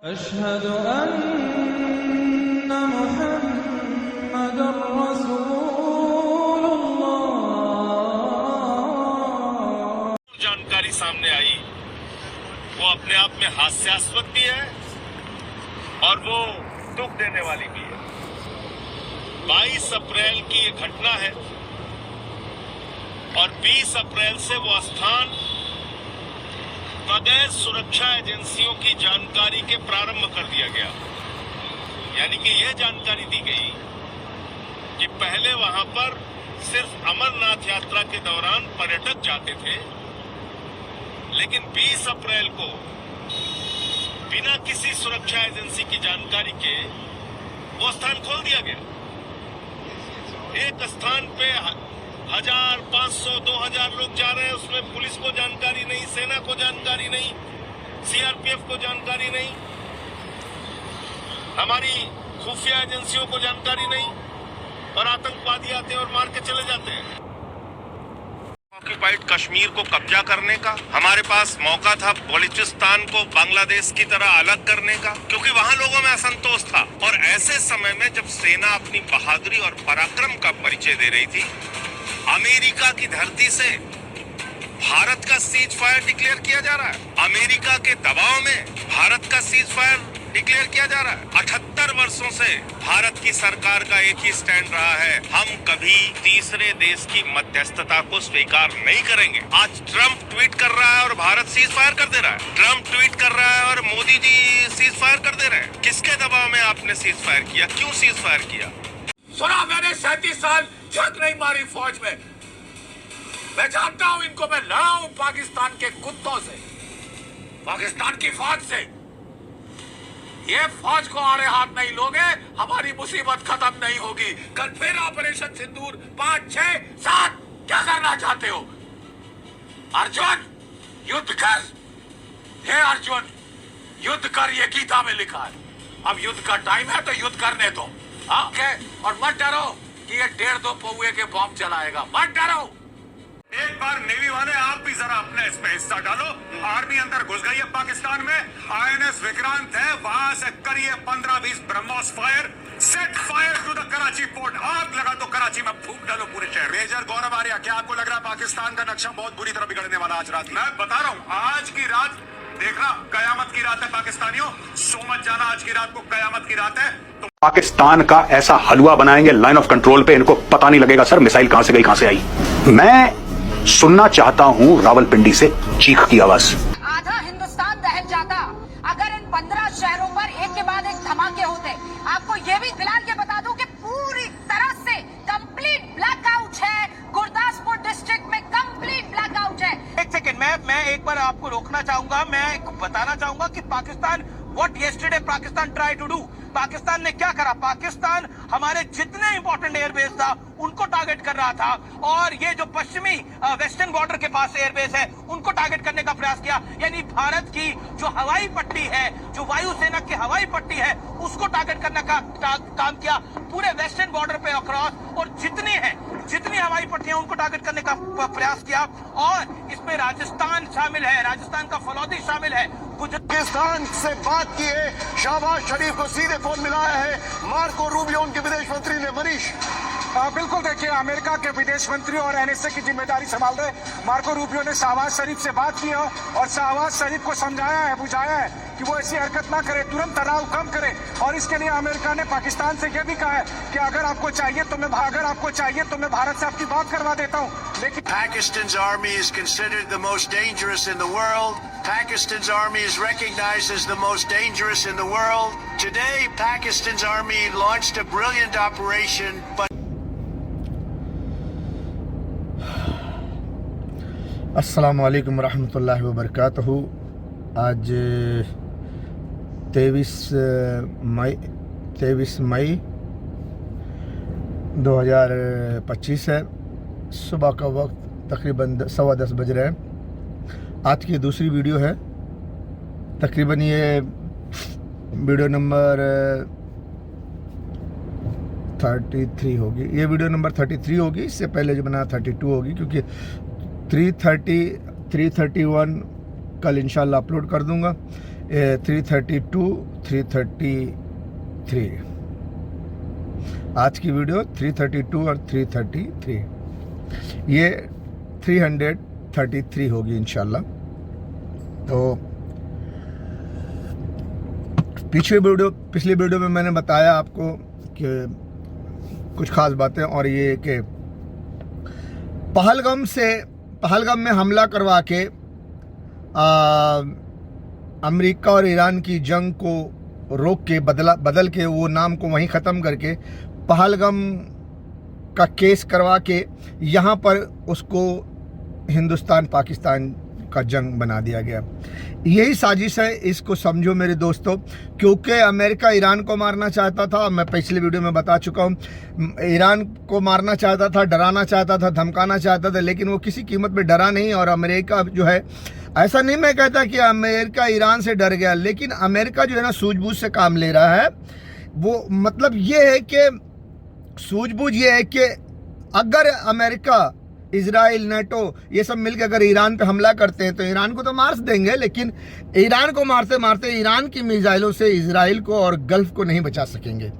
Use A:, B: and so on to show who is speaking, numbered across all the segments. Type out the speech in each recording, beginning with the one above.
A: अशहदु अन्ना मुहम्मदुर रसूलुल्लाह।
B: जानकारी सामने आई वो अपने आप में हास्यास्पद भी है और वो दुख देने वाली भी है। 22 अप्रैल की ये घटना है और 20 अप्रैल से वो स्थान बगैर सुरक्षा एजेंसियों की जानकारी के प्रारंभ कर दिया गया। यानी कि यह जानकारी दी गई कि पहले वहां पर सिर्फ अमरनाथ यात्रा के दौरान पर्यटक जाते थे, लेकिन 20 अप्रैल को बिना किसी सुरक्षा एजेंसी की जानकारी के वो स्थान खोल दिया गया। एक स्थान पे 1000, 500, 2000 लोग जा रहे हैं, उसमें पुलिस को जानकारी नहीं, सेना को जानकारी नहीं, सीआरपीएफ को जानकारी नहीं, हमारी खुफिया एजेंसियों को जानकारी नहीं, और आतंकवादी आते हैं और मार के चले जाते हैं। ऑक्युपाइड कश्मीर को कब्जा करने का हमारे पास मौका था, बलूचिस्तान को बांग्लादेश की तरह अलग करने का, क्योंकि वहां लोगों में असंतोष था। और ऐसे समय में जब सेना अपनी बहादुरी और पराक्रम का परिचय दे रही थी, अमेरिका की धरती से भारत का सीज फायर डिक्लेयर किया जा रहा है। अमेरिका के दबाव में भारत का सीज फायर डिक्लेयर किया जा रहा है। 78 वर्षों से भारत की सरकार का एक ही स्टैंड रहा है, हम कभी तीसरे देश की मध्यस्थता को स्वीकार नहीं करेंगे। आज ट्रंप ट्वीट कर रहा है और भारत सीज फायर कर दे रहा है। ट्रंप ट्वीट कर रहा है और मोदी जी सीज फायर कर दे रहे हैं। किसके दबाव में आपने सीज फायर किया? क्यों सीज फायर किया?
C: सुना मैंने 37 साल झक नहीं मारी फौज में। मैं जानता हूं इनको, मैं लड़ा हूं पाकिस्तान के कुत्तों से, पाकिस्तान की फौज से। ये फौज को आड़े हाथ नहीं लोगे, हमारी मुसीबत खत्म नहीं होगी। कल फिर ऑपरेशन सिंदूर 5, 6, 7 क्या करना चाहते हो? अर्जुन युद्ध कर, हे अर्जुन युद्ध कर, ये गीता में लिखा है। अब युद्ध का टाइम है तो युद्ध करने दो। ओके, और मत डरो कि ये 1.5-2 पौए के बॉम्ब चलाएगा, मत डरो।
D: एक बार नेवी वाले आप भी जरा अपने इसमें हिस्सा डालो। आर्मी अंदर घुस गई है पाकिस्तान में, INS विक्रांत है, वहां से करिए 15-20 BrahMos fire, set fire to the Karachi port. आग लगा तो कराची में फूंक डालो पूरे शहर। मेजर गौरव आर्या, क्या आपको लग रहा है पाकिस्तान का नक्शा बहुत बुरी तरह बिगड़ने वाला आज रात? मैं बता रहा हूँ, आज की रात देखना कयामत की रात है पाकिस्तानियों। सो मत जाना, आज की रात को कयामत की रात है। तो
E: पाकिस्तान का ऐसा हलवा बनाएंगे लाइन ऑफ कंट्रोल पे, इनको पता नहीं लगेगा सर मिसाइल कहां से गई, कहां से आई। मैं सुनना चाहता हूं रावलपिंडी से चीख की आवाज।
F: आधा हिंदुस्तान दहल जाता अगर इन 15 शहरों पर एक के बाद एक धमाके होते। आपको ये भी फिलहाल ये बता दूं कि पूरी तरह से कंप्लीट ब्लैकआउट है, गुरदासपुर डिस्ट्रिक्ट में कंप्लीट ब्लैकआउट है।
G: एक सेकेंड, मैं एक बार आपको रोकना चाहूंगा। मैं बताना चाहूंगा कि Pakistan what yesterday Pakistan try to do, Pakistan ने क्या करा? पाकिस्तान हमारे जितने इंपॉर्टेंट एयरबेस था उनको टारगेट कर रहा था, और ये जो पश्चिमी वेस्टर्न बॉर्डर के पास एयरबेस है उनको टारगेट करने का प्रयास किया। यानी भारत की जो हवाई पट्टी है, जो वायुसेना की हवाई पट्टी है, उसको टारगेट करने का काम किया पूरे वेस्टर्न बॉर्डर पे अक्रॉस, और जितनी हवाई पट्टियां उनको टारगेट करने का प्रयास किया। और इसमें राजस्थान शामिल है, राजस्थान का फलौदी शामिल है।
H: पाकिस्तान से बात की है, शहबाज शरीफ को सीधे फोन मिलाया है मार्को रूबियो, उनके विदेश मंत्री ने। मनीष,
I: बिल्कुल, देखिए अमेरिका के विदेश मंत्री और NSA की जिम्मेदारी संभाल रहे मार्को रूबियो ने शहबाज शरीफ से बात की है और शहबाज शरीफ को समझाया है, बुझाया है कि वो ऐसी हरकत ना करे, तुरंत तनाव कम करे। और इसके लिए अमेरिका ने पाकिस्तान से यह भी कहा है कि अगर आपको चाहिए तो मैं भारत से आपकी बात करवा देता हूँ। लेकिन
H: Pakistan's army is considered the most dangerous in the world. Pakistan's army is recognized as the most dangerous in the world. Today, Pakistan's army launched a brilliant operation, but
J: अस्सलाम वालेकुम रहमतुल्लाहि व बरकातहू। आज 23 मई 2025 है। सुबह का वक्त तकरीबन 10:15 बज रहे हैं। आज की दूसरी वीडियो है, तकरीबन ये वीडियो नंबर 33 होगी। ये वीडियो नंबर 33 होगी, इससे पहले जो बना 32 होगी, क्योंकि 331 कल इंशाल्लाह अपलोड कर दूंगा। 332, 333। आज की वीडियो 332 और 333, ये 333 होगी इंशाल्लाह। तो पिछली वीडियो में मैंने बताया आपको कि कुछ खास बातें, और ये कि पहलगाम में हमला करवा के अमेरिका और ईरान की जंग को रोक के बदल के वो नाम को वहीं ख़त्म करके पहलगाम का केस करवा के यहाँ पर उसको हिंदुस्तान पाकिस्तान का जंग बना दिया गया। यही साजिश है, इसको समझो मेरे दोस्तों। क्योंकि अमेरिका ईरान को मारना चाहता था, मैं पिछले वीडियो में बता चुका हूँ, ईरान को मारना चाहता था, डराना चाहता था, धमकाना चाहता था, लेकिन वो किसी कीमत पे डरा नहीं। और अमेरिका जो है, ऐसा नहीं मैं कहता कि अमेरिका ईरान से डर गया, लेकिन अमेरिका जो है ना सूझबूझ से काम ले रहा है। वो मतलब ये है कि सूझबूझ ये है कि अगर अमेरिका, इजराइल, नेटो ये सब मिलकर अगर ईरान पे हमला करते हैं तो ईरान को तो मार देंगे, लेकिन ईरान को मारते मारते ईरान की मिसाइलों से इजराइल को और गल्फ को नहीं बचा सकेंगे।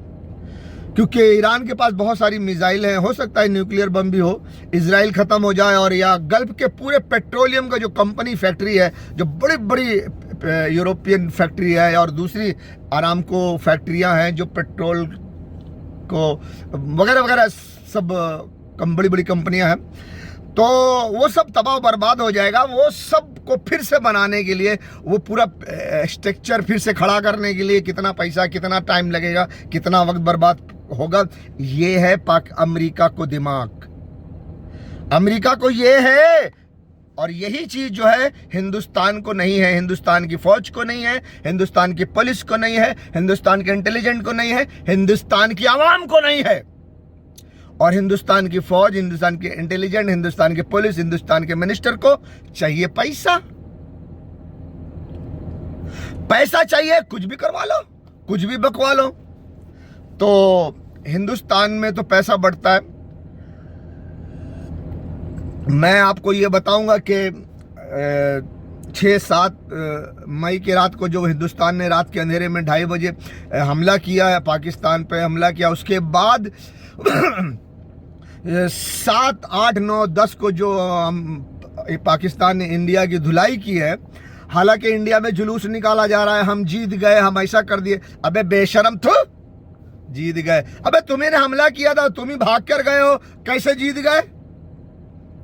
J: क्योंकि ईरान के पास बहुत सारी मिसाइल हैं, हो सकता है न्यूक्लियर बम भी हो, इजराइल ख़त्म हो जाए, और या गल्फ के पूरे पेट्रोलियम का जो कंपनी फैक्ट्री है, जो बड़ी बड़ी यूरोपियन फैक्ट्री है और दूसरी आरामको फैक्ट्रियां हैं जो पेट्रोल को वगैरह वगैरह सब बड़ी बड़ी कंपनियां हैं, तो वो सब तबाह बर्बाद हो जाएगा। वो सब को फिर से बनाने के लिए, वो पूरा स्ट्रक्चर फिर से खड़ा करने के लिए कितना पैसा, कितना टाइम लगेगा, कितना वक्त बर्बाद होगा, ये है अमेरिका को दिमाग, अमेरिका को ये है। और यही चीज जो है हिंदुस्तान को नहीं है, हिंदुस्तान की फौज को नहीं है, हिंदुस्तान की पुलिस को नहीं है, हिंदुस्तान के इंटेलिजेंट को नहीं है, हिंदुस्तान की आवाम को नहीं है। और हिंदुस्तान की फौज, हिंदुस्तान के इंटेलिजेंट, हिंदुस्तान के पुलिस, हिंदुस्तान के मिनिस्टर को चाहिए पैसा। पैसा चाहिए, कुछ भी करवा लो, कुछ भी बकवा लो। तो हिंदुस्तान में तो पैसा बढ़ता है। मैं आपको ये बताऊंगा कि 6-7 मई की रात को जो हिंदुस्तान ने रात के अंधेरे में 2:30 बजे हमला किया है, पाकिस्तान पे हमला किया, उसके बाद 7, 8, 9, 10 को जो पाकिस्तान ने इंडिया की धुलाई की है, हालांकि इंडिया में जुलूस निकाला जा रहा है, हम जीत गए, हम ऐसा कर दिए। अबे बेशरम, तो जीत गए? अबे तुम्हें हमला किया था, तुम ही भाग कर गए हो, कैसे जीत गए?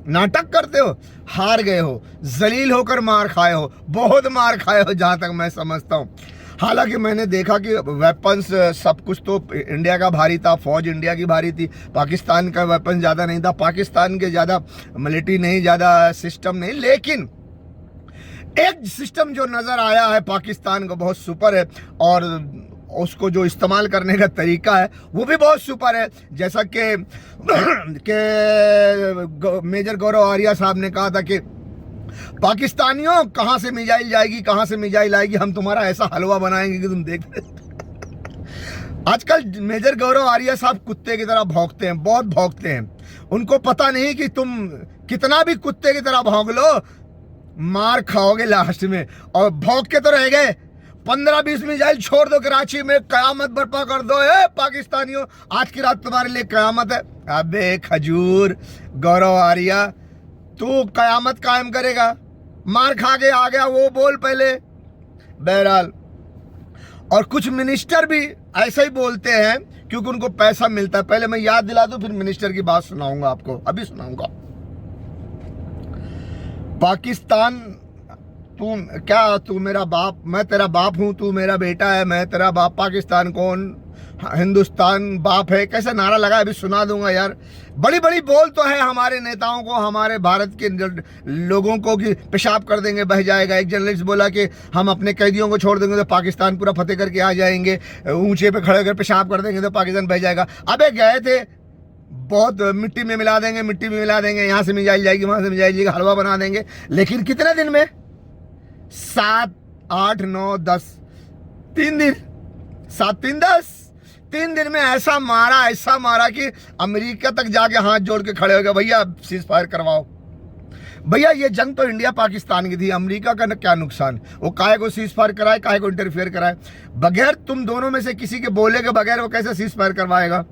J: नाटक करते हो, हार गए हो, जलील होकर मार खाए हो, बहुत मार खाए हो जहां तक मैं समझता हूं। हालांकि मैंने देखा कि वेपन्स सब कुछ तो इंडिया का भारी था, फौज इंडिया की भारी थी, पाकिस्तान का वेपन ज़्यादा नहीं था, पाकिस्तान के ज़्यादा मिलिट्री नहीं, ज़्यादा सिस्टम नहीं, लेकिन एक सिस्टम जो नज़र आया है पाकिस्तान को बहुत सुपर है, और उसको जो इस्तेमाल करने का तरीका है वो भी बहुत सुपर है। जैसा कि मेजर गौरव आर्या साहब ने कहा था कि पाकिस्तानियों कहां से मिसाइल जाएगी, कहां से मिसाइल आएगी, हम तुम्हारा ऐसा हलवा बनाएंगे कि तुम देख। आजकल मेजर गौरव आर्या साहब कुत्ते की तरह भौंकते हैं, बहुत भौंकते हैं। उनको पता नहीं कि तुम कितना भी कुत्ते की तरह भौंक लो, मार खाओगे लास्ट में। और भौंक के तो रह गए, 15-20 मिसाइल छोड़ दो कराची में, कयामत बर्पा कर दो। पाकिस्तानियों, आज की रात तुम्हारे लिए कयामत है। अबे खजूर गौरव आर्या, तू कयामत कायम करेगा? मार खा के आ गया, वो बोल पहले। बहरहाल, और कुछ मिनिस्टर भी ऐसे ही बोलते हैं क्योंकि उनको पैसा मिलता है। पहले मैं याद दिला दूं, फिर मिनिस्टर की बात सुनाऊंगा आपको, अभी सुनाऊंगा। पाकिस्तान, तू मेरा बाप, मैं तेरा बाप हूं, तू मेरा बेटा है, मैं तेरा बाप। पाकिस्तान कौन, हिंदुस्तान बाप है, कैसे नारा लगा, अभी सुना दूंगा यार। बड़ी बड़ी बोल तो है हमारे नेताओं को, हमारे भारत के लोगों को कि पेशाब कर देंगे बह जाएगा। एक जर्नलिस्ट बोला कि हम अपने कैदियों को छोड़ देंगे तो पाकिस्तान पूरा फतेह करके आ जाएंगे, ऊंचे पे खड़े होकर पेशाब कर देंगे तो पाकिस्तान बह जाएगा। अबे गए थे, बहुत मिट्टी में मिला देंगे, मिट्टी में मिला देंगे, यहाँ से मिसाइल जाएगी, वहां से मिसाइल जाएगी, हलवा बना देंगे। लेकिन कितने दिन में? 7, 8, 9, 10, 3 दिन, 7, 3, 10, 3 दिन में ऐसा मारा कि अमेरिका तक जाके हाथ जोड़ के खड़े हो गए, भैया सीज फायर करवाओ। भैया ये जंग तो इंडिया पाकिस्तान की थी, अमेरिका का क्या नुकसान? वो काहे को सीज फायर कराए, काहे को इंटरफेयर कराए? बगैर तुम दोनों में से किसी के बोले के बगैर वो कैसे सीज फायर करवाएगा?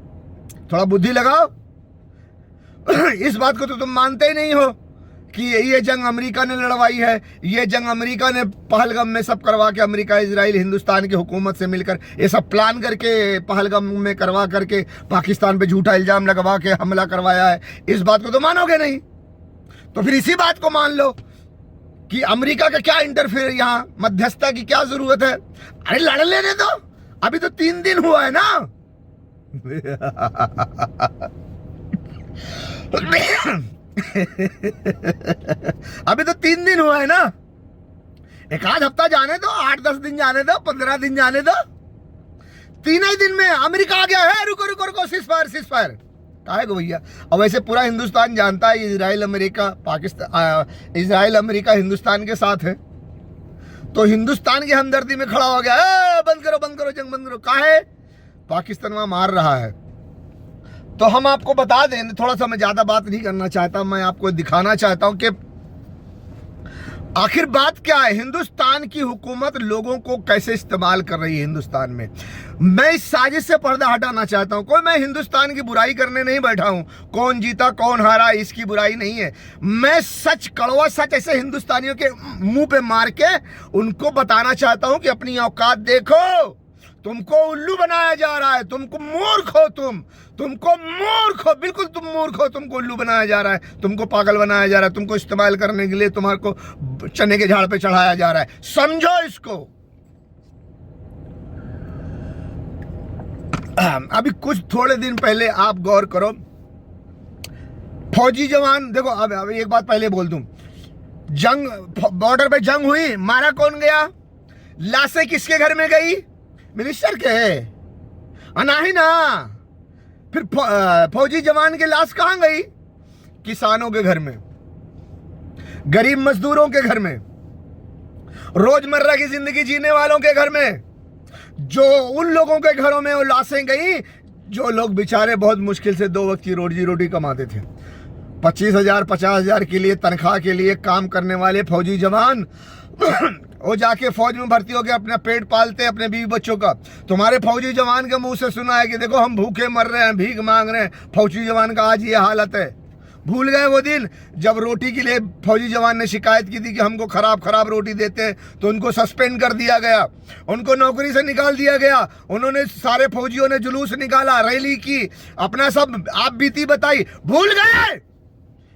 J: थोड़ा बुद्धि लगाओ। इस बात को तो तुम मानते ही नहीं हो कि ये जंग अमेरिका ने लड़वाई है। ये जंग अमेरिका ने पहलगाम में सब करवा के, अमेरिका, इजराइल, हिंदुस्तान की हुकूमत से मिलकर ये सब प्लान करके पहलगाम में करवा करके पाकिस्तान पे झूठा इल्जाम लगवा के हमला करवाया है। इस बात को तो मानोगे नहीं, तो फिर इसी बात को मान लो कि अमेरिका का क्या इंटरफेयर, यहाँ मध्यस्थता की क्या जरूरत है? अरे लड़ लेने दो, अभी तो 3 दिन हुआ है ना। अभी तो 3 दिन हुआ है ना, एक आध हफ्ता जाने दो, 8-10 दिन जाने दो, 15 दिन जाने दो। 3 ही दिन में अमेरिका आ गया है, रुको रुको रुको, सीज फायर काहे को भैया? और वैसे पूरा हिंदुस्तान जानता है Israel America Pakistan, Israel America Hindustan के साथ है, तो हिंदुस्तान की हमदर्दी में खड़ा हो गया, बंद करो जंग बंद करो। काहे? पाकिस्तान वहां मार रहा है। तो हम आपको बता दें, थोड़ा सा मैं ज्यादा बात नहीं करना चाहता, मैं आपको दिखाना चाहता हूं कि आखिर बात क्या है, हिंदुस्तान की हुकूमत लोगों को कैसे इस्तेमाल कर रही है हिंदुस्तान में। मैं इस साजिश से पर्दा हटाना चाहता हूं। कोई मैं हिंदुस्तान की बुराई करने नहीं बैठा हूं, कौन जीता कौन हारा इसकी बुराई नहीं है। मैं सच, कड़वा सच ऐसे हिंदुस्तानियों के मुंह पे मार के उनको बताना चाहता हूं कि अपनी औकात देखो। तुमको उल्लू बनाया जा रहा है, तुमको मूर्ख हो, तुमको मूर्ख हो, बिल्कुल तुम मूर्ख हो, तुमको उल्लू बनाया जा रहा है, तुमको पागल बनाया जा रहा है, तुमको इस्तेमाल करने के लिए तुम्हारे को चने के झाड़ पे चढ़ाया जा रहा है। समझो इसको। अभी कुछ थोड़े दिन पहले आप गौर करो, फौजी जवान देखो, अब एक बात पहले बोल दूं, जंग, बॉर्डर पे जंग हुई, मारा कौन गया? लाशें किसके घर में गई? मिनिस्टर के अनाही ना। फिर फौजी जवान की लाश कहां गई? किसानों के घर में, गरीब मजदूरों के घर में, रोजमर्रा की जिंदगी जीने वालों के घर में। जो उन लोगों के घरों में वो लाशें गई जो लोग बेचारे बहुत मुश्किल से 2 वक्त की रोजी रोटी कमाते थे। 25,000 50,000 के लिए तनख्वाह के लिए काम करने वाले फौजी जवान वो जाके फौज में भर्ती होकर अपना पेट पालते, अपने बीवी बच्चों का। तुम्हारे फौजी जवान के मुंह से सुना है कि देखो हम भूखे मर रहे हैं, भीख मांग रहे हैं। फौजी जवान का आज ये हालत है। भूल गए वो दिन जब रोटी के लिए फौजी जवान ने शिकायत की थी कि हमको खराब रोटी देते हैं, तो उनको सस्पेंड कर दिया गया, उनको नौकरी से निकाल दिया गया। उन्होंने, सारे फौजियों ने जुलूस निकाला, रैली की, अपना सब आप बीती बताई। भूल गए।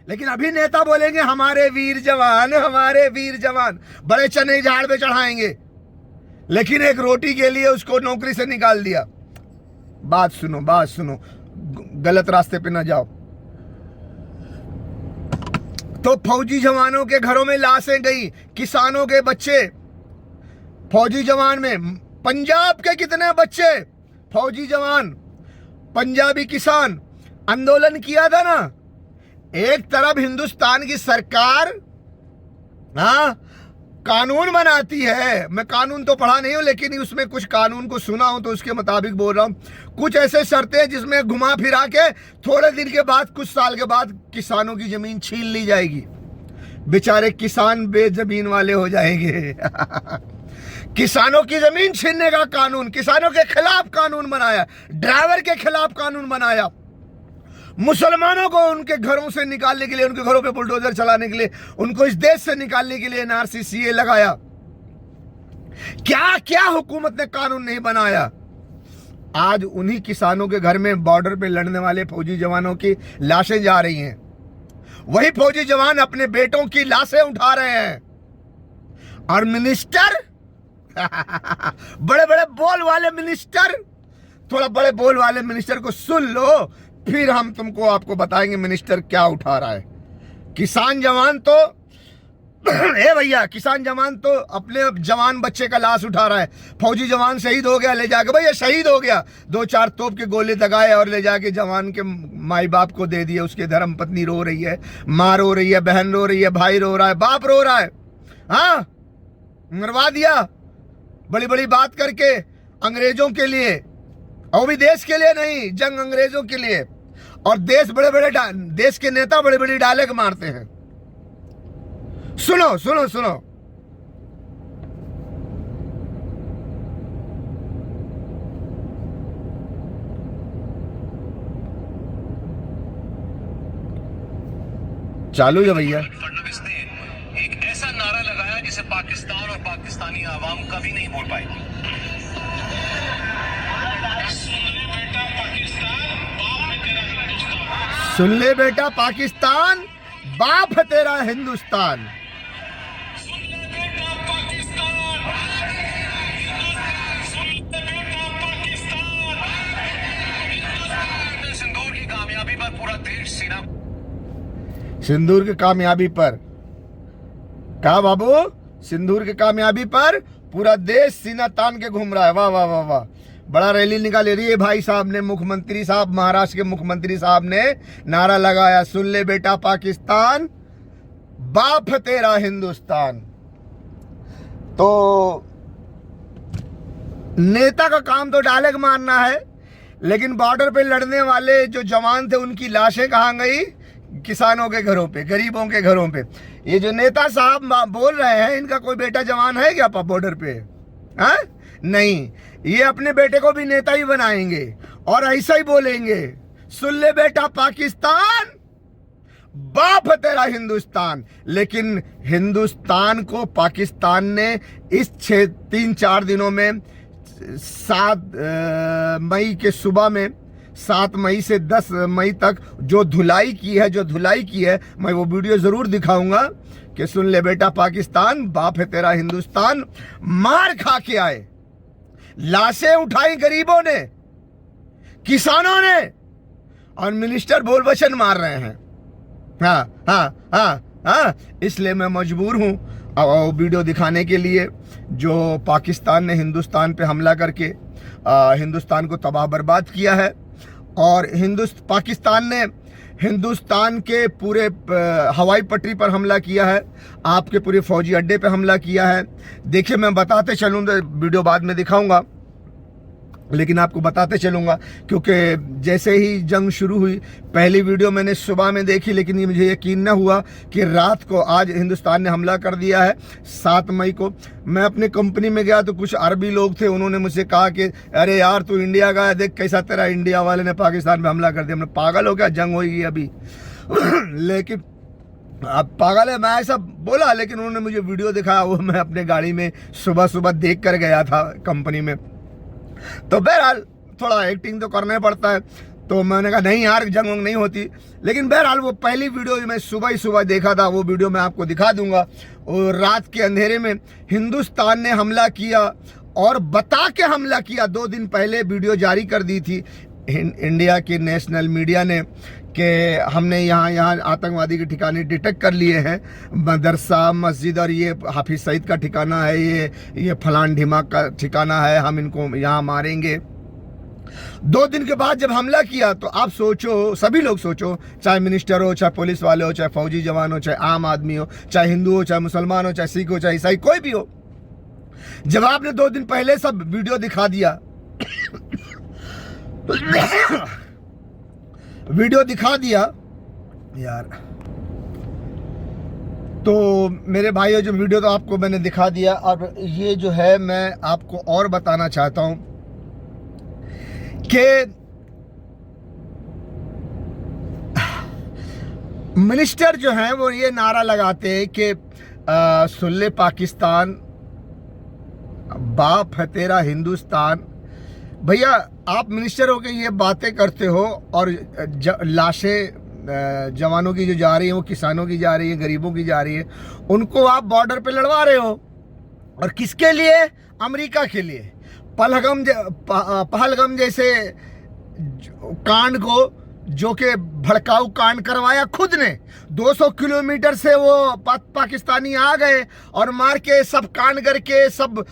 J: लेकिन अभी नेता बोलेंगे हमारे वीर जवान, हमारे वीर जवान, बड़े चने झाड़ पे चढ़ाएंगे, लेकिन एक रोटी के लिए उसको नौकरी से निकाल दिया। बात सुनो, गलत रास्ते पे ना जाओ। तो फौजी जवानों के घरों में लाशें गई, किसानों के बच्चे फौजी जवान में। पंजाब के कितने बच्चे फौजी जवान, पंजाबी किसान आंदोलन किया था ना। एक तरफ हिंदुस्तान की सरकार कानून बनाती है, मैं कानून तो पढ़ा नहीं हूं, लेकिन उसमें कुछ कानून को सुना हूं तो उसके मुताबिक बोल रहा हूं। कुछ ऐसे शर्तें जिसमें घुमा फिरा के थोड़े दिन के बाद, कुछ साल के बाद किसानों की जमीन छीन ली जाएगी। बेचारे किसान बेजमीन वाले हो जाएंगे। किसानों की जमीन छीनने का कानून, किसानों के खिलाफ कानून बनाया, ड्राइवर के खिलाफ कानून बनाया, मुसलमानों को उनके घरों से निकालने के लिए, उनके घरों पे बुलडोजर चलाने के लिए, उनको इस देश से निकालने के लिए एनआरसी सीए लगाया। क्या क्या हुकूमत ने कानून नहीं बनाया। आज उन्हीं किसानों के घर में बॉर्डर पे लड़ने वाले फौजी जवानों की लाशें जा रही हैं। वही फौजी जवान अपने बेटों की लाशें उठा रहे हैं। और मिनिस्टर बड़े बड़े बोल वाले मिनिस्टर, थोड़ा बड़े बोल वाले मिनिस्टर को सुन लो, फिर हम तुमको आपको बताएंगे मिनिस्टर क्या उठा रहा है। किसान जवान तो ए भैया, किसान जवान तो अपने जवान बच्चे का लाश उठा रहा है। फौजी जवान शहीद हो गया, ले जाके भैया शहीद हो गया, 2-4 तोप के गोले दगाए और ले जाके जवान के माई बाप को दे दिए। उसके धर्म पत्नी रो रही है, माँ रो रही है, बहन रो रही है, भाई रो रहा है, बाप रो रहा है। हाँ, मरवा दिया बड़ी बड़ी बात करके अंग्रेजों के लिए, और भी देश के लिए नहीं, जंग अंग्रेजों के लिए। और देश के नेता बड़े बड़े डायलॉग मारते हैं। सुनो सुनो सुनो। चालू है भैया।
B: फडणवीस ने एक ऐसा नारा लगाया जिसे पाकिस्तान और पाकिस्तानी आवाम कभी नहीं भूल पाएगी।
J: सुन ले बेटा पाकिस्तान, बाप है तेरा हिंदुस्तान।
B: सिंदूर की कामयाबी पर पूरा देश सीना
J: सिंदूर की कामयाबी पर, कहा बाबू, सिंदूर की कामयाबी पर पूरा देश सीना तान के घूम रहा है। वाह वाह वाह वाह, बड़ा रैली निकाली रही है भाई साहब ने। मुख्यमंत्री साहब, महाराष्ट्र के मुख्यमंत्री साहब ने नारा लगाया, सुन ले बेटा पाकिस्तान, बाप है तेरा हिंदुस्तान। तो नेता का काम तो डायलॉग मारना है, लेकिन बॉर्डर पे लड़ने वाले जो जवान थे उनकी लाशें कहाँ गई? किसानों के घरों पे, गरीबों के घरों पे। ये जो नेता साहब बोल रहे हैं, इनका कोई बेटा जवान है क्या बॉर्डर पे? हाँ नहीं, ये अपने बेटे को भी नेता ही बनाएंगे और ऐसा ही बोलेंगे, सुन ले बेटा पाकिस्तान, बाप है तेरा हिंदुस्तान। लेकिन हिंदुस्तान को पाकिस्तान ने इस 3-4 दिनों में 7 मई के सुबह में 7 मई से 10 मई तक जो धुलाई की है, मैं वो वीडियो जरूर दिखाऊंगा कि सुन ले बेटा पाकिस्तान, बाप है तेरा हिंदुस्तान। मार खा के आए, लाशें उठाई गरीबों ने, किसानों ने, और मिनिस्टर बोल वचन मार रहे हैं। हाँ हाँ हाँ हाँ, इसलिए मैं मजबूर हूँ वीडियो दिखाने के लिए, जो पाकिस्तान ने हिंदुस्तान पे हमला करके हिंदुस्तान को तबाह बर्बाद किया है। और पाकिस्तान ने हिंदुस्तान के पूरे हवाई पटरी पर हमला किया है, आपके पूरे फौजी अड्डे पे हमला किया है। देखिए, मैं बताते चलूँगा, वीडियो बाद में दिखाऊंगा, लेकिन आपको बताते चलूँगा, क्योंकि जैसे ही जंग शुरू हुई, पहली वीडियो मैंने सुबह में देखी, लेकिन ये मुझे यकीन न हुआ कि रात को आज हिंदुस्तान ने हमला कर दिया है 7 मई को। मैं अपने कंपनी में गया तो कुछ अरबी लोग थे, उन्होंने मुझसे कहा कि अरे यार तू इंडिया गया, देख कैसा तेरा इंडिया वाले ने पाकिस्तान में हमला कर दिया। हमने पागल हो गया, जंग होगी अभी। लेकिन अब पागल है, मैं ऐसा बोला, लेकिन उन्होंने मुझे वीडियो दिखाया, वो मैं अपने गाड़ी में सुबह सुबह देख कर गया था कंपनी में। तो बहरहाल थोड़ा एक्टिंग तो करना पड़ता है, तो मैंने कहा नहीं यार जंग वंग नहीं होती। लेकिन बहरहाल वो पहली वीडियो जो मैं सुबह ही सुबह देखा था, वो वीडियो मैं आपको दिखा दूंगा। और रात के अंधेरे में हिंदुस्तान ने हमला किया, और बता के हमला किया। 2 दिन पहले वीडियो जारी कर दी थी इंडिया के नेशनल मीडिया ने कि हमने यहाँ आतंकवादी के ठिकाने डिटेक्ट कर लिए हैं, मदरसा, मस्जिद, और ये हाफिज सईद का ठिकाना है, ये फलान ढिमा का ठिकाना है, हम इनको यहाँ मारेंगे। 2 दिन के बाद जब हमला किया, तो आप सोचो, सभी लोग सोचो, चाहे मिनिस्टर हो, चाहे पुलिस वाले हो, चाहे फौजी जवान हो, चाहे आम आदमी हो, चाहे हिंदू हो, चाहे मुसलमान हो, चाहे सिख हो, चाहे ईसाई, कोई भी हो, जब आपने 2 दिन पहले सब वीडियो दिखा दिया यार, तो मेरे भाइयों, जो वीडियो तो आपको मैंने दिखा दिया। और ये जो है, मैं आपको और बताना चाहता हूं कि मिनिस्टर जो हैं वो ये नारा लगाते हैं कि सुन ले पाकिस्तान, बाप है तेरा हिंदुस्तान। भैया, आप मिनिस्टर हो के ये बातें करते हो, और लाशें जवानों की जो जा रही है, वो किसानों की जा रही है, गरीबों की जा रही है, उनको आप बॉर्डर पे लड़वा रहे हो। और किसके लिए? अमेरिका के लिए। पहलगाम जैसे कांड को, जो कि भड़काऊ कांड करवाया खुद ने, 200 किलोमीटर से वो पाकिस्तानी आ गए और मार के, सब कांड करके, सब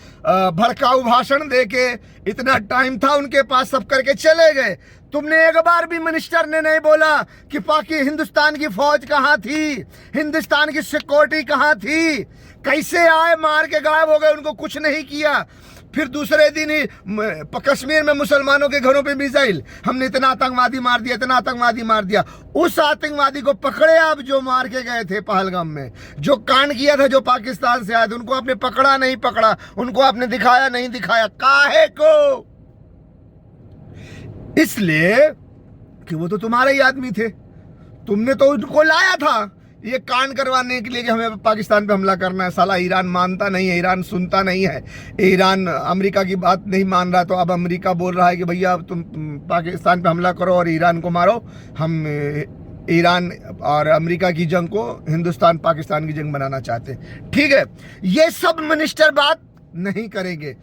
J: भड़काऊ भाषण दे के, इतना टाइम था उनके पास, सब करके चले गए। तुमने एक बार भी मिनिस्टर ने नहीं बोला कि हिंदुस्तान की फौज कहाँ थी, हिंदुस्तान की सिक्योरिटी कहाँ थी, कैसे आए, मार के गायब हो गए, उनको कुछ नहीं किया। फिर दूसरे दिन ही कश्मीर में मुसलमानों के घरों पे मिसाइल, हमने इतना आतंकवादी मार दिया, इतना आतंकवादी मार दिया। उस आतंकवादी को पकड़े आप जो मार के गए थे पहलगाम में, जो कांड किया था, जो पाकिस्तान से आए थे, उनको आपने पकड़ा नहीं पकड़ा, उनको आपने दिखाया नहीं दिखाया, काहे को? इसलिए कि वो तो तुम्हारे ही आदमी थे, तुमने तो उनको लाया था ये कांड करवाने के लिए कि हमें पाकिस्तान पे हमला करना है। साला ईरान मानता नहीं है, ईरान सुनता नहीं है, ईरान अमेरिका की बात नहीं मान रहा, तो अब अमेरिका बोल रहा है कि भैया तुम पाकिस्तान पे हमला करो और ईरान को मारो। हम ईरान और अमेरिका की जंग को हिंदुस्तान पाकिस्तान की जंग बनाना चाहते हैं। ठीक है, ये सब मिनिस्टर बात नहीं करेंगे।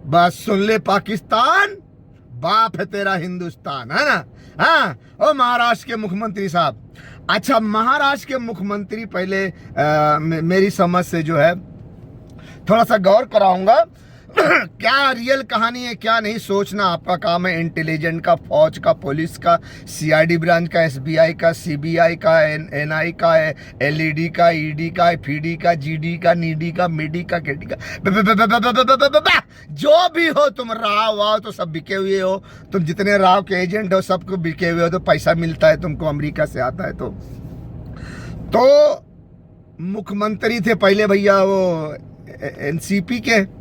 J: बस सुन ले, पाकिस्तान बाप है तेरा हिंदुस्तान, है ना? हाँ, और महाराष्ट्र के मुख्यमंत्री साहब, अच्छा महाराष्ट्र के मुख्यमंत्री पहले मेरी समझ से जो है थोड़ा सा गौर कराऊंगा क्या रियल कहानी है क्या नहीं, सोचना आपका काम है। इंटेलिजेंट का, फौज का, पुलिस का, सीआईडी ब्रांच का, एसबीआई का, सीबीआई का, एनआई का, एलईडी का, ईडी का, फीडी का, जीडी का, नीडी का, मीडी का, केडी का, जो भी हो तुम, राव वाव तो सब बिके हुए हो तुम, जितने राव के एजेंट हो सबको बिके हुए हो, तो पैसा मिलता है तुमको, अमेरिका से आता है। तो मुख्यमंत्री थे पहले भैया वो एनसीपी के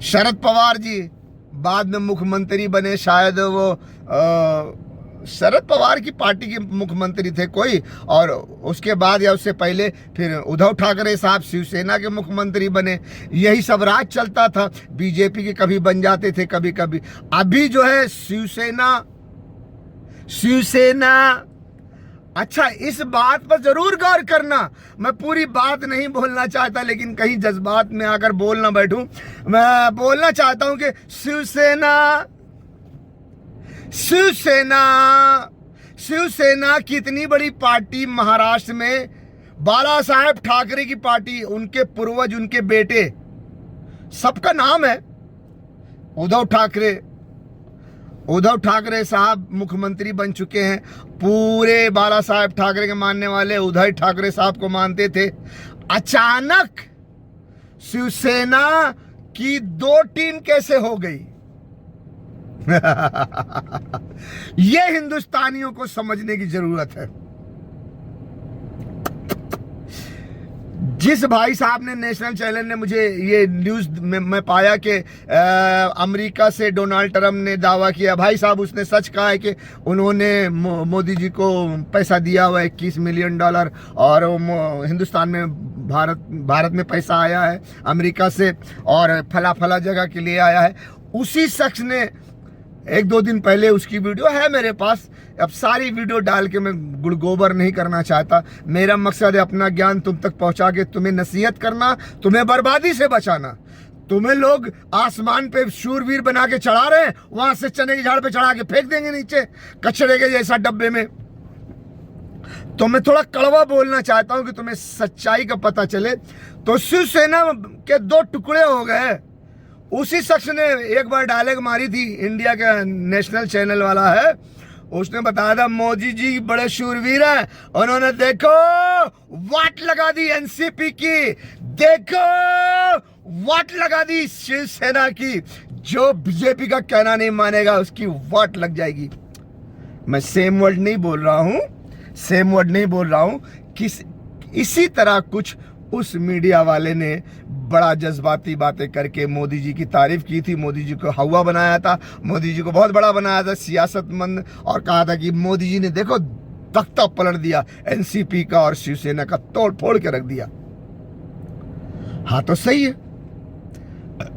J: शरद पवार जी, बाद में मुख्यमंत्री बने शायद वो शरद पवार की पार्टी के मुख्यमंत्री थे कोई, और उसके बाद या उससे पहले फिर उद्धव ठाकरे साहब शिवसेना के मुख्यमंत्री बने। यही सब राज चलता था, बीजेपी के कभी बन जाते थे कभी कभी। अभी जो है शिवसेना अच्छा, इस बात पर जरूर गौर करना, मैं पूरी बात नहीं बोलना चाहता, लेकिन कहीं जज्बात में आकर बोल ना बैठूं। मैं बोलना चाहता हूं कि शिवसेना की इतनी बड़ी पार्टी महाराष्ट्र में, बाला साहेब ठाकरे की पार्टी, उनके पूर्वज, उनके बेटे, सबका नाम है उद्धव ठाकरे साहब मुख्यमंत्री बन चुके हैं। पूरे बाला साहेब ठाकरे के मानने वाले उद्धव ठाकरे साहब को मानते थे। अचानक शिवसेना की 2 टीम कैसे हो गई? ये हिंदुस्तानियों को समझने की जरूरत है। जिस भाई साहब ने, नेशनल चैनल ने मुझे ये न्यूज़ में मैं पाया कि अमेरिका से डोनाल्ड ट्रंप ने दावा किया, भाई साहब उसने सच कहा है कि उन्होंने मोदी जी को पैसा दिया हुआ $21 मिलियन, और हिंदुस्तान में भारत में पैसा आया है अमेरिका से, और फला जगह के लिए आया है। उसी शख्स ने 1-2 दिन पहले, उसकी वीडियो है मेरे पास, अब सारी वीडियो डाल के मैं गुड़गोबर नहीं करना चाहता। मेरा मकसद है अपना ज्ञान तुम तक पहुंचा के तुम्हें नसीहत करना, तुम्हें बर्बादी से बचाना। तुम्हें लोग आसमान पे शूरवीर बना के चढ़ा रहे हैं, वहां से चने के झाड़ पे चढ़ा के फेंक देंगे नीचे कचरे के जैसा डब्बे में। तो मैं थोड़ा कड़वा बोलना चाहता हूं कि तुम्हें सच्चाई का पता चले। तो शिवसेना के 2 टुकड़े हो गए। उसी शख्स ने एक बार डायलॉग मारी थी, इंडिया का नेशनल चैनल वाला है, उसने बताया था मोदी जी बड़े शूरवीर हैं, उन्होंने देखो वाट लगा दी एनसीपी की, देखो वाट लगा दी शिवसेना की, जो बीजेपी का कहना नहीं मानेगा उसकी वाट लग जाएगी। मैं सेम वर्ड नहीं बोल रहा हूं, इसी तरह कुछ उस मीडिया वाले ने बड़ा जज्बाती बातें करके मोदी जी की तारीफ की थी, मोदी जी को हवा बनाया था, मोदी जी को बहुत बड़ा बनाया था सियासतमंद, और कहा था कि मोदी जी ने देखो तख्ता पलट दिया एनसीपी का और शिवसेना का, तोड़ फोड़ के रख दिया। हाँ तो सही है,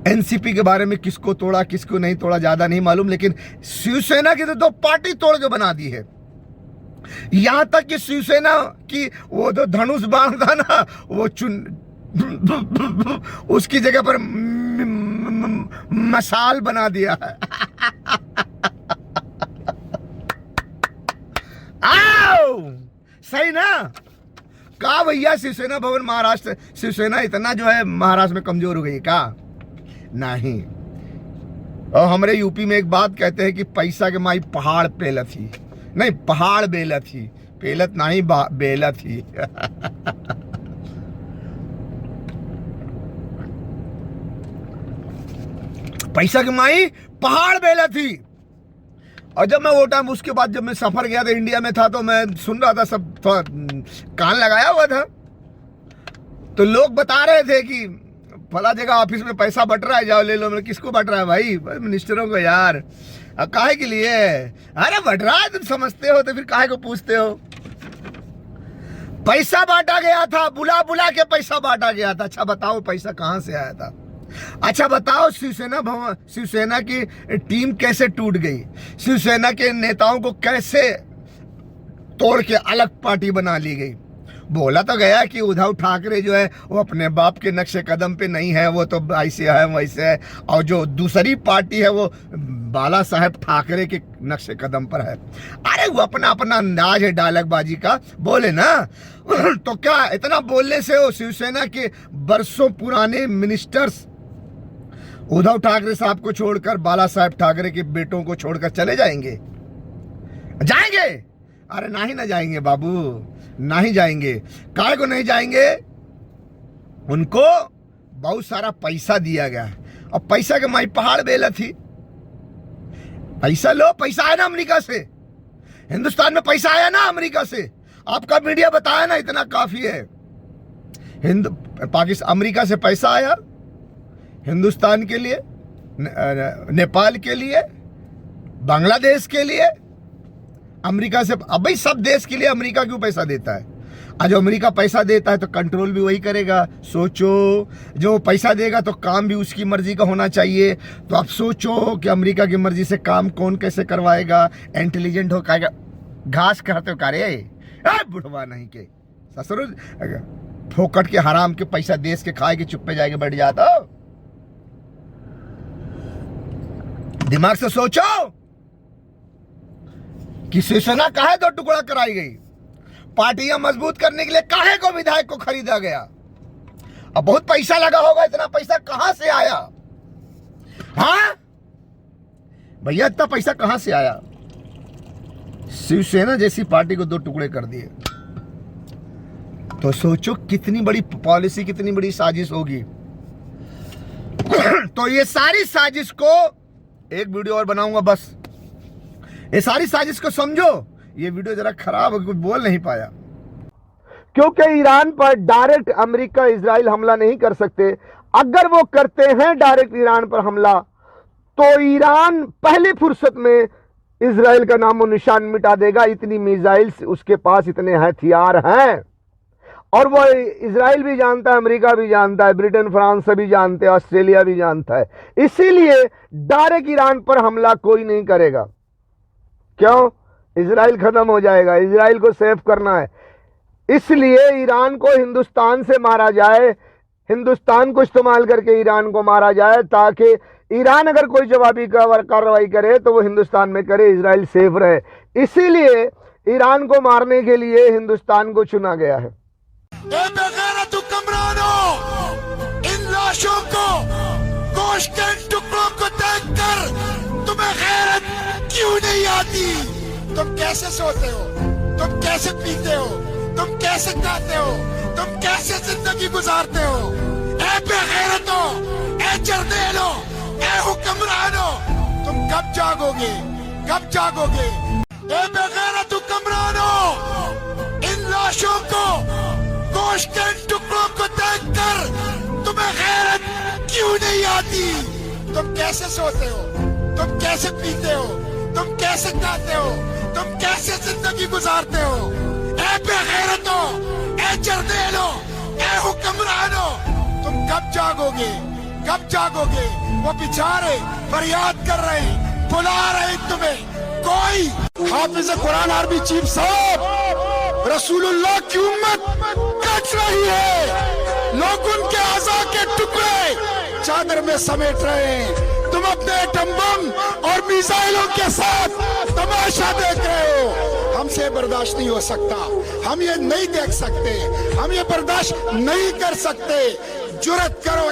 J: एनसीपी के बारे में किसको तोड़ा किसको नहीं तोड़ा ज्यादा नहीं मालूम, लेकिन शिवसेना की तो 2 पार्टी तोड़ के बना दी है। यहां तक कि शिवसेना की वो जो धनुष बाण था ना, वो उसकी जगह पर मशाल बना दिया है। आओ सही ना? कहा भैया शिवसेना भवन महाराष्ट्र, शिवसेना इतना जो है महाराष्ट्र में कमजोर हो गई का? नहीं। और हमारे यूपी में एक बात कहते हैं कि पैसा के माई पहाड़ पेलत थी, नहीं पहाड़ बेलत थी, पेलत नहीं बेलत थी। पैसा की माई पहाड़ बेला थी। और जब मैं वो टाइम उसके बाद जब मैं सफर गया था, इंडिया में था, तो मैं सुन रहा था, सब कान लगाया हुआ था, तो लोग बता रहे थे कि फला जगह ऑफिस में पैसा बट रहा है, जाओ ले लो। मैंने किसको बट रहा है भाई? मिनिस्टरों को यार। काहे के लिए? अरे बट रहा है, तुम समझते हो तो फिर काहे को पूछते हो? पैसा बांटा गया था, बुला बुला के पैसा बांटा गया था। अच्छा बताओ पैसा कहां से आया था? अच्छा बताओ शिवसेना की टीम कैसे टूट गई? शिवसेना के नेताओं को कैसे तोड़ के अलग पार्टी बना ली गई? बोला तो गया कि उद्धव ठाकरे जो है वो अपने बाप के नक्शे कदम पे नहीं है, वो तो ऐसे है वैसे है, और जो दूसरी पार्टी है वो बाला साहेब ठाकरे के नक्शे कदम पर है। अरे वो अपना अपना अंदाज है डायलॉग बाजी का, बोले ना। तो क्या इतना बोलने से वो शिवसेना के बरसों पुराने मिनिस्टर्स उद्धव ठाकरे साहब को छोड़कर बाला साहेब ठाकरे के बेटों को छोड़कर चले जाएंगे? जाएंगे? अरे ना ही ना जाएंगे बाबू, ना ही जाएंगे। काय को नहीं जाएंगे? उनको बहुत सारा पैसा दिया गया, और पैसा के माई पहाड़ बेला थी। पैसा लो, पैसा आया ना अमेरिका से, हिंदुस्तान में पैसा आया ना अमेरिका से। आपका मीडिया बताया ना, इतना काफी है। पाकिस्तान अमेरिका से पैसा आया हिंदुस्तान के लिए, नेपाल के लिए, बांग्लादेश के लिए, अमेरिका से। अब भाई सब देश के लिए अमेरिका क्यों पैसा देता है? आज अमेरिका पैसा देता है तो कंट्रोल भी वही करेगा। सोचो, जो पैसा देगा तो काम भी उसकी मर्जी का होना चाहिए। तो आप सोचो कि अमेरिका की मर्जी से काम कौन कैसे करवाएगा? इंटेलिजेंट हो काएगा। घास खाते हो कारे बुढ़वा नहीं के ससुर फोकट के हराम के पैसा देश के खाए के चुप पे जाके बैठ जाता। दिमाग से सोचो कि शिवसेना काहे दो टुकड़ा कराई गई? पार्टियां मजबूत करने के लिए काहे को विधायक को खरीदा गया? अब बहुत पैसा लगा होगा, इतना पैसा कहां से आया? हाँ भैया, इतना पैसा कहां से आया? शिवसेना जैसी पार्टी को दो टुकड़े कर दिए, तो सोचो कितनी बड़ी पॉलिसी, कितनी बड़ी साजिश होगी। तो ये सारी साजिश को एक वीडियो और बनाऊंगा बस। ये सारी साजिश को समझो। ये वीडियो जरा खराब है, कुछ बोल नहीं पाया, क्योंकि ईरान पर डायरेक्ट अमेरिका इजराइल हमला नहीं कर सकते। अगर वो करते हैं डायरेक्ट ईरान पर हमला, तो ईरान पहली फुर्सत में इजराइल का नामो निशान मिटा देगा। इतनी मिसाइल्स उसके पास, इतने हथियार हैं, और वो इजराइल भी जानता है, अमेरिका भी जानता है, ब्रिटेन फ्रांस भी जानते हैं, ऑस्ट्रेलिया भी जानता है। इसीलिए डायरेक्ट ईरान पर हमला कोई नहीं करेगा। क्यों? इजराइल खत्म हो जाएगा, इजराइल को सेव करना है। इसलिए ईरान को हिंदुस्तान से मारा जाए, हिंदुस्तान को इस्तेमाल करके ईरान को मारा जाए, ताकि ईरान अगर कोई जवाबी कार्रवाई करे तो वो हिंदुस्तान में करे, इजराइल सेफ रहे। इसीलिए ईरान को मारने के लिए हिंदुस्तान को चुना गया है।
H: इन लाशों को, गोश्त के टुकड़ों को देखकर तुम्हें गैरत क्यों नहीं आती? तुम कैसे सोते हो? तुम कैसे पीते हो? तुम कैसे खाते हो? तुम कैसे जिंदगी गुजारते हो? ए बेगैरतों, ए जर्देलो, ए हुक्मरानों, तुम कब जागोगे? कब जागोगे? ए बेगैरत हुक्मरानों, इन लाशों को, गोश्त के टुकड़ों को देखकर तुम्हें गैरत क्यों नहीं आती? तुम कैसे सोते हो? तुम कैसे पीते हो? तुम कैसे खाते हो? तुम कैसे जिंदगी गुजारते हो? ए बेगैरतों, ए जर्देलो, ए हुक्मरानों, तुम कब जागोगे? कब जागोगे? वो बेचारे फरियाद कर रहे हैं, बुला रहे हैं तुम्हें। कोई हाफिज कुरान आर्मी चीफ साहब रसूलुल्लाह की उम्मत कट रही है, लोग उनके आज़ा के टुकड़े चादर में समेट रहे हैं। तुम अपने एटम बम और मिसाइलों के साथ तमाशा देख रहे हो। हमसे बर्दाश्त नहीं हो सकता, हम ये नहीं देख सकते, हम ये बर्दाश्त नहीं कर सकते। जुर्रत करो।